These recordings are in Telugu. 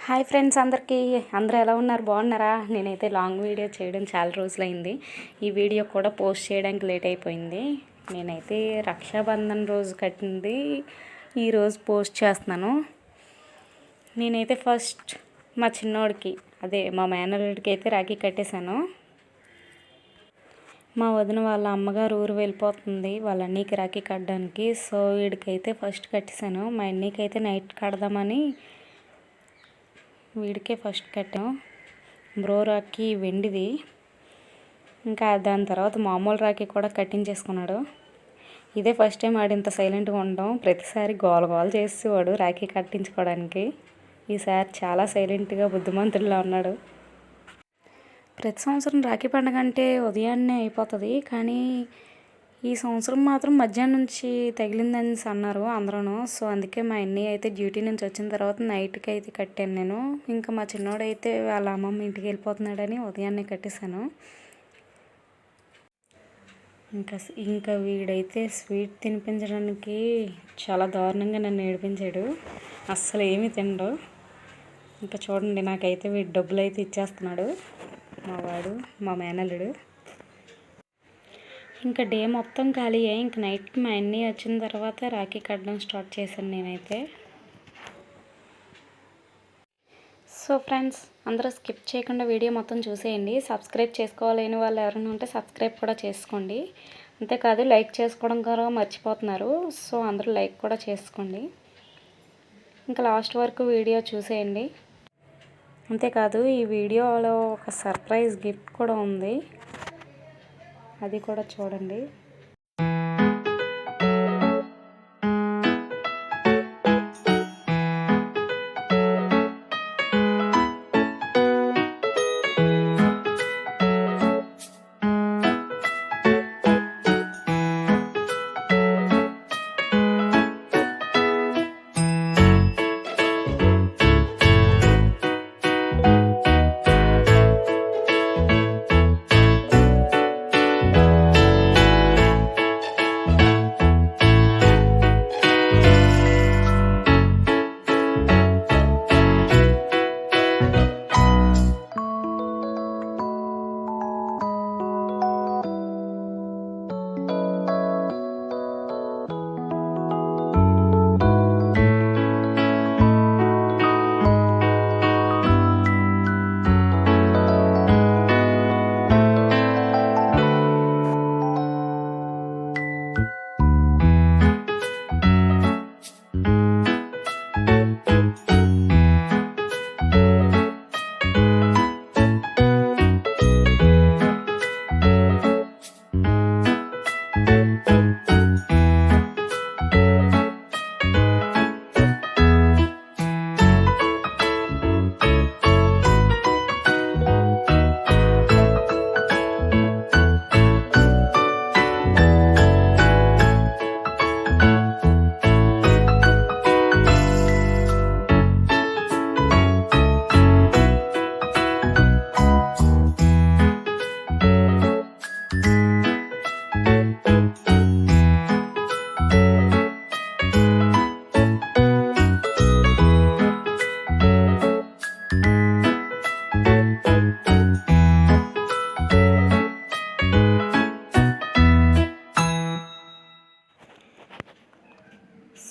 హాయ్ ఫ్రెండ్స్, అందరూ ఎలా ఉన్నారు? బాగున్నారా? నేనైతే లాంగ్ వీడియో చేయడం చాలా రోజులైంది. ఈ వీడియో కూడా పోస్ట్ చేయడానికి లేట్ అయిపోయింది. నేనైతే రక్షాబంధన్ రోజు కట్టింది ఈరోజు పోస్ట్ చేస్తున్నాను. నేనైతే ఫస్ట్ మా చిన్నోడికి మా మేనల్లుడికి అయితే రాఖీ కట్టేశాను. మా వదిన వాళ్ళ అమ్మగారు ఊరు వెళ్ళిపోతుంది వాళ్ళ అన్నీకి రాఖీ కట్టడానికి. సో వీడికైతే ఫస్ట్ కట్టేశాను. మా అన్నీకి అయితే నైట్ కడదామని వీడికే ఫస్ట్ కట్టాం. బ్రో రాఖీ వెండిది. ఇంకా దాని తర్వాత మామూలు రాఖీ కూడా కట్టించేసుకున్నాడు. ఇదే ఫస్ట్ టైం ఆడు ఇంత సైలెంట్గా ఉండడం. ప్రతిసారి గోల చేసేవాడు రాఖీ కట్టించుకోవడానికి. ఈసారి చాలా సైలెంట్గా బుద్ధిమంతుడిలా ఉన్నాడు. ప్రతి సంవత్సరం రాఖీ పండుగ అంటే ఉదయాన్నే అయిపోతుంది, కానీ ఈ సంవత్సరం మాత్రం మధ్యాహ్నం నుంచి తగిలిందని అన్నారు అందరూ. సో అందుకే మా అన్నయ్య అయితే డ్యూటీ నుంచి వచ్చిన తర్వాత నైట్కి అయితే కట్టాను నేను. ఇంకా మా చిన్నోడైతే వాళ్ళ అమ్మమ్మ ఇంటికి వెళ్ళిపోతున్నాడని ఉదయాన్నే కట్టేశాను. ఇంకా వీడైతే స్వీట్ తినిపించడానికి చాలా దారుణంగా నన్ను ఏడిపించాడు. అస్సలు ఏమీ తినడు. ఇంకా చూడండి, నాకైతే వీడు డబ్బులు అయితే ఇచ్చేస్తున్నాడు మా మేనల్లుడు. ఇంకా డే మొత్తం ఖాళీ అయ్యి ఇంక నైట్కి మా అన్నయ్య వచ్చిన తర్వాత రాఖీ కట్టడం స్టార్ట్ చేశాను నేనైతే. సో ఫ్రెండ్స్, అందరూ స్కిప్ చేయకుండా వీడియో మొత్తం చూసేయండి. సబ్స్క్రైబ్ చేసుకోవాలని వాళ్ళు ఎవరైనా ఉంటే సబ్స్క్రైబ్ కూడా చేసుకోండి. అంతేకాదు లైక్ చేసుకోవడం కూడా మర్చిపోతున్నారు. సో అందరూ లైక్ కూడా చేసుకోండి. ఇంకా లాస్ట్ వరకు వీడియో చూసేయండి. అంతేకాదు ఈ వీడియోలో ఒక సర్ప్రైజ్ గిఫ్ట్ కూడా ఉంది, అది కూడా చూడండి.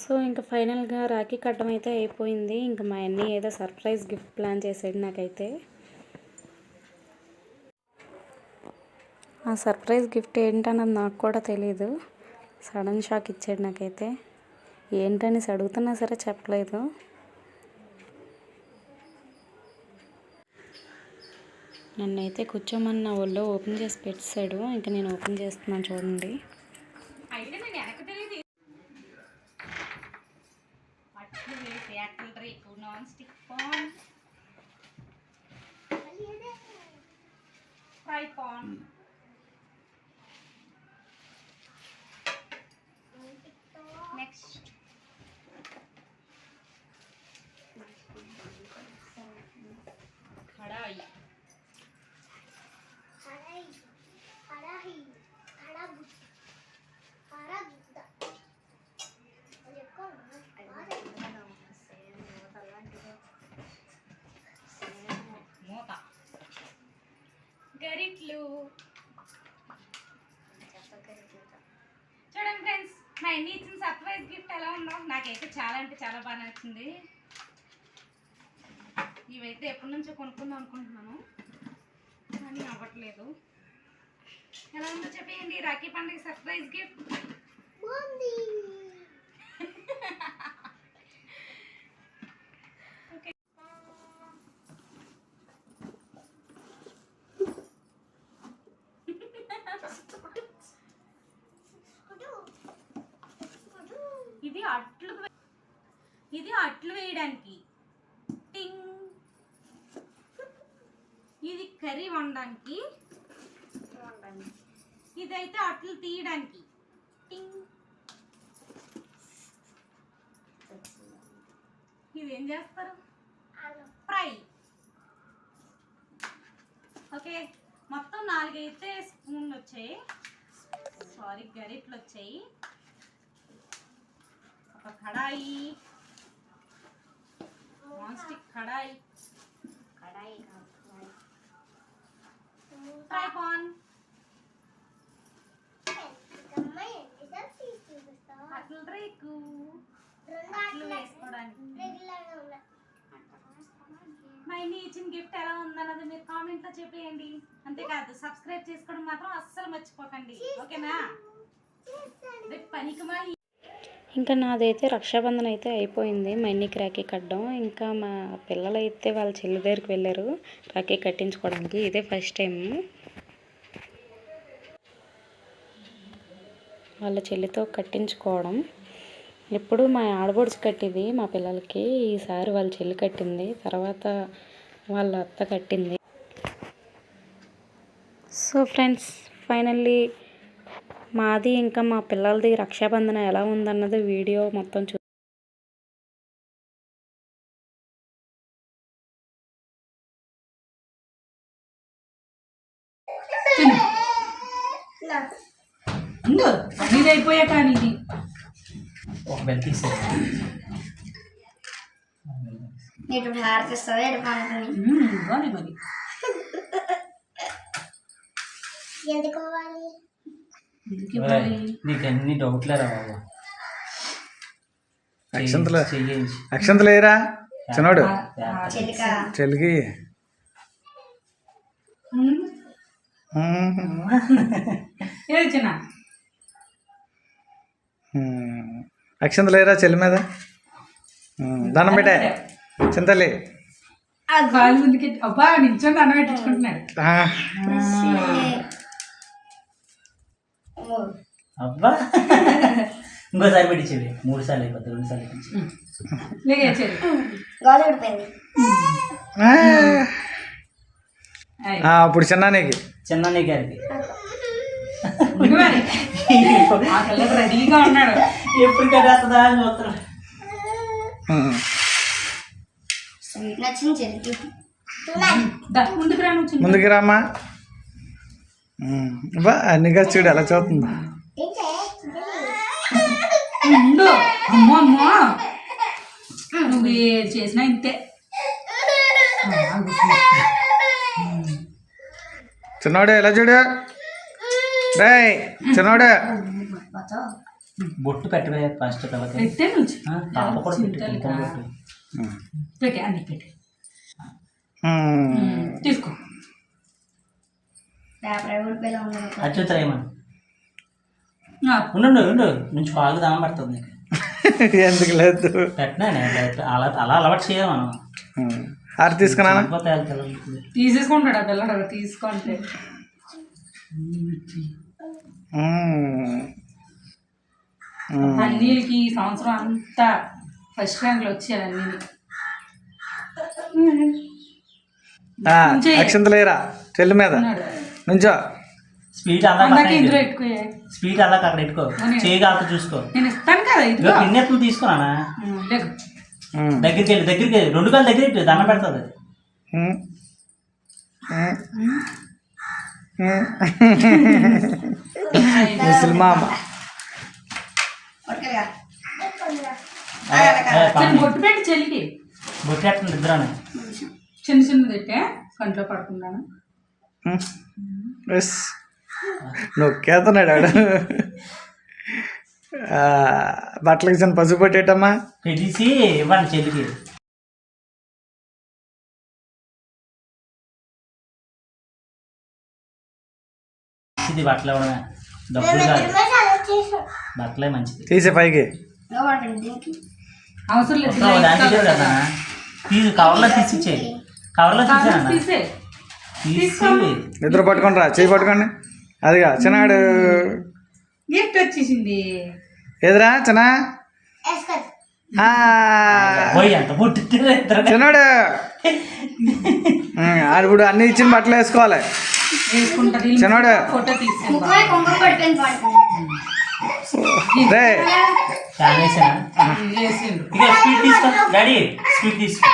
సో ఇంకా ఫైనల్గా రాఖీ కట్టడం అయితే అయిపోయింది. ఇంకా మా అన్నయ్య ఏదో సర్ప్రైజ్ గిఫ్ట్ ప్లాన్ చేసాడు నాకైతే. ఆ సర్ప్రైజ్ గిఫ్ట్ ఏంటన్నది నాకు కూడా తెలీదు. సడన్ షాక్ ఇచ్చాడు నాకైతే. ఏంటనేసి అడుగుతున్నా సరే చెప్పలేదు. నన్నైతే కూర్చోమని నా ఒళ్ళో ఓపెన్ చేసి పెట్టాడు. ఇంకా నేను ఓపెన్ చేస్తున్నాను చూడండి. Non stick pan, fry pan, next kadai, ఎన్ని ఇచ్చిన సర్ప్రైజ్ గిఫ్ట్ ఎలా ఉందో నాకైతే చాలా అంటే చాలా బాగా నచ్చింది. ఇవైతే ఎప్పటి నుంచో కొనుక్కుందాం అనుకుంటున్నాను కానీ అవ్వట్లేదు. ఎలా ఉందో చెప్పేయండి రాఖీ పండుగ సర్ప్రైజ్ గిఫ్ట్. ఇది అట్లు వేయడానికి, టింగ్. ఇది కర్రీ వండడానికి, ఇదైతే అట్లు తీయడానికి, టింగ్. ఇదేం చేస్తారు? ఫ్రై. ఓకే, మొత్తం 4 అయితే స్పూన్లు వచ్చాయి, సారీ గరిట్లు వచ్చాయి. ఒక కడాయి, నాన్ స్టిక్ కడాయి, ఫ్రై పాన్, అట్ల రేకు, అట్లు వేసుకోవడానికి. మా ఇన్ని ఇచ్చిన గిఫ్ట్ ఎలా ఉందన్నది మీరు కామెంట్లో చెప్పేయండి. అంతేకాదు సబ్స్క్రైబ్ చేసుకోవడం మాత్రం అస్సలు మర్చిపోకండి, ఓకేనా? పనికి మళ్ళీ ఇంకా నాదైతే రక్షాబంధన్ అయితే అయిపోయింది. మా ఇన్నికి రాఖీ కట్టడం. ఇంకా మా పిల్లలు అయితే వాళ్ళ చెల్లి దగ్గరికి వెళ్ళారు రాఖీ కట్టించుకోవడానికి. ఇదే ఫస్ట్ టైం వాళ్ళ చెల్లితో కట్టించుకోవడం. ఎప్పుడు మా ఆడబొడుచు కట్టింది మా పిల్లలకి, ఈసారి వాళ్ళ చెల్లి కట్టింది, తర్వాత వాళ్ళ అత్త కట్టింది. సో ఫ్రెండ్స్, ఫైనల్లీ మాది ఇంకా మా పిల్లలది రక్షాబంధన ఎలా ఉందన్నది వీడియో మొత్తం అయిపోయా కానీ నీకు అన్ని డౌట్లే రావు. అక్షంతలేరా చిన్నోడు చెల్లికి అక్షంతలేరా చెల్లి మీద దండం పెట్టే చింతలి ముందుకి అబ్బా నిల్చొని దండం పెట్టించుకుంటున్నాడు. అబ్బా ఇంకోసారి పెట్టించేది 3 సార్లు అయిపోతుంది, 2 సార్లు అప్పుడు చిన్నానికి గారికి రెడీగా ఉన్నాడు. ఎప్పుడు కట్టేస్తుందా అని చూస్తున్నాడు. ముందుకు రామ్మా. బా అన్నిగా చూడు ఎలా చూస్తుందా. అమ్మో అమ్మో నువ్వు ఏది చేసినా ఇంతే. చిన్నోడు ఎలా చూడు రాయ్ చిన్నోడు. బొట్టు పెట్టే ఫస్ట్ పెట్టే నుంచి పాప కూడా పెట్టే అన్ని పెట్టి తీసుకో. అచ్చుతా ఏమన్నా ఉండు నుంచి పాలు దామ పడుతుంది. ఎందుకు లేదు పెట్టినా అలా అలా అలవాటు చేయాలి మనం. ఆరు తీసుకున్నా తీసేసుకుంటాడు ఆ పిల్లడు తీసుకుంటే. అన్నీలకి ఈ సంవత్సరం అంతా ఫస్ట్ ర్యాంక్లు వచ్చాయి అన్నీ. అక్షంతలేరా చెల్లి మీద నుంచో. స్పీడ్ అలా స్పీడ్ అలా అక్కడ పెట్టుకో, చేయగలక చూసుకో. నేను ఇస్తాను కదా ఇది పిన్నెత్తులు తీసుకున్నానా. దగ్గరికి వెళ్ళి 2 కాళ్ళు దగ్గర దండం పెడుతుంది. ముసలిమా బొట్టు పెట్టి చెల్లికి బొట్టు పెట్టండి ఇద్దరు చిన్న పెట్టే కంట్లో పడుకున్నాను. నొక్కేస్తున్నాడు ఆడు. బట్టలకి చిన్న పసుపు పెట్టేటమ్మా. పెట్టేసి ఇవ్వండి చెల్లికి. ఇది బట్టలు ఇవ్వడమే, డబ్బులు కాదు, బట్టలే మంచిది. తీసే పైకి అవసరం లేదు దానికి ఇచ్చాడు కదా, తీసి కవర్లో తీసి ఇచ్చేయి. కవర్లో తీసాను తీసే తీసి నిద్ర పట్టుకొని రా, చేయి పట్టుకోండి. అదిగా చిన్నాడు గిఫ్ట్ వచ్చేసింది. ఎదురా చిన్న పోయి అంత పుట్టి చిన్నాడు ఆడు అన్ని ఇచ్చిన బట్టలు వేసుకోవాలి. వేసుకుంటారు చిన్నోడు. ఫోటో తీసి చాలా వేసాను. వేసిండు. ఇక స్వీట్ తీసుకో డాడీ, స్వీట్ తీసుకో.